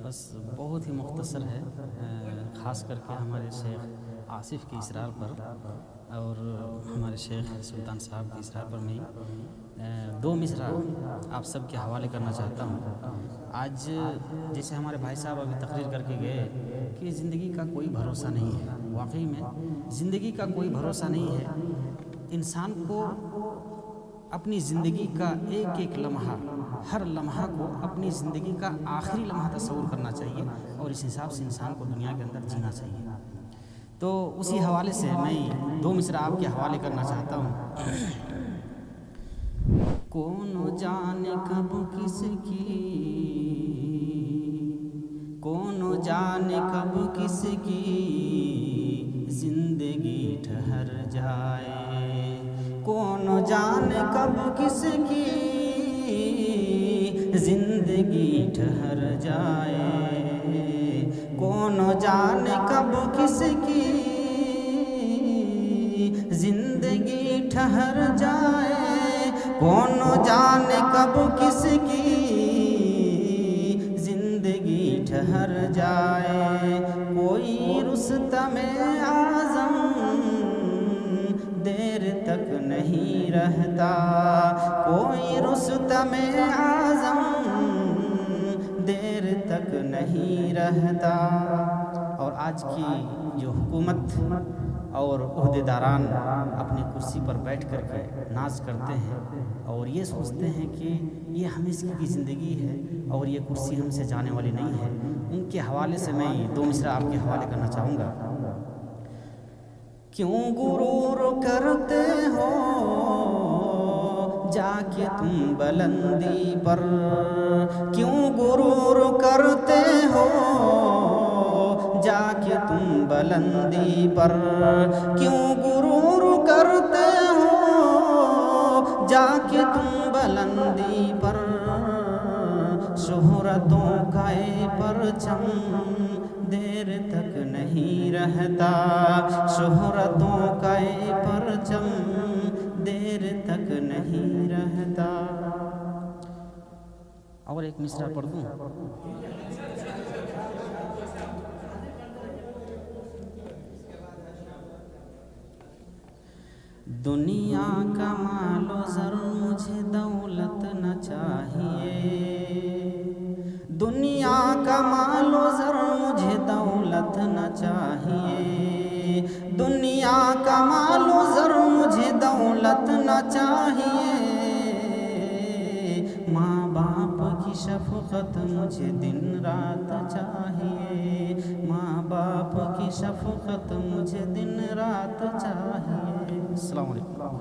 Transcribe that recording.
बस बहुत ही मुख्तसर है, ख़ास करके हमारे शेख आसिफ़ के इसरार पर और हमारे शेख सुल्तान साहब के इसरार पर मैं दो मिसरा आप सब के हवाले करना चाहता हूँ। आज जैसे हमारे भाई साहब अभी तकरीर करके गए कि ज़िंदगी का कोई भरोसा नहीं है, वाकई में ज़िंदगी का कोई भरोसा नहीं है। इंसान को अपनी ज़िंदगी का एक एक लम्हा, हर लम्हा को अपनी ज़िंदगी का आखिरी लम्हा तस्वुर करना चाहिए और इस हिसाब से इंसान को दुनिया के अंदर जीना चाहिए। तो उसी हवाले से मैं दो मिसरा आपके हवाले करना चाहता हूँ। कौन जाने कब किसकी, कौन जाने कब किसकी ज़िंदगी ठहर जाए, कौन जाने कब किसकी ज़िंदगी ठहर जाए, कौन जाने कब किसकी ज़िंदगी ठहर जाए, कौन जाने कब किसकी ज़िंदगी ठहर जाए। कोई रुस्तमे आज़म देर तक नहीं रहता, कोई रुस्तमे आज़म देर तक नहीं रहता। और आज की जो हुकूमत और ओहदेदारान अपनी कुर्सी पर बैठ कर के नाज करते हैं और ये सोचते हैं कि ये हमेशा की ज़िंदगी है और ये कुर्सी हमसे जाने वाली नहीं है, उनके हवाले से मैं दो मिसरा आपके हवाले करना चाहूँगा। क्यों गुरूर करते हो जाके तुम बुलंदी पर, क्यों गुरूर करते हो जाके तुम बुलंदी पर, क्यों गुरूर करते हो जाके तुम बुलंदी पर। शोहरतों का परचम देर तक नहीं रहता, शोहरतों का परचम देर तक नहीं रहता। और एक मिसरा पढ़ दूँ। दुनिया का मालो ज़र मुझे दौलत न चाहिए, दुनिया का मालो ज़र मुझे दौलत न चाहिए, दुनिया का मालो ज़र मुझे दौलत न चाहिए। माँ बाप की शफ़क़त मुझे दिन रात चाहिए, माँ बाप की शफ़क़त मुझे दिन रात चाहिए। अस्सलाम वालेकुम।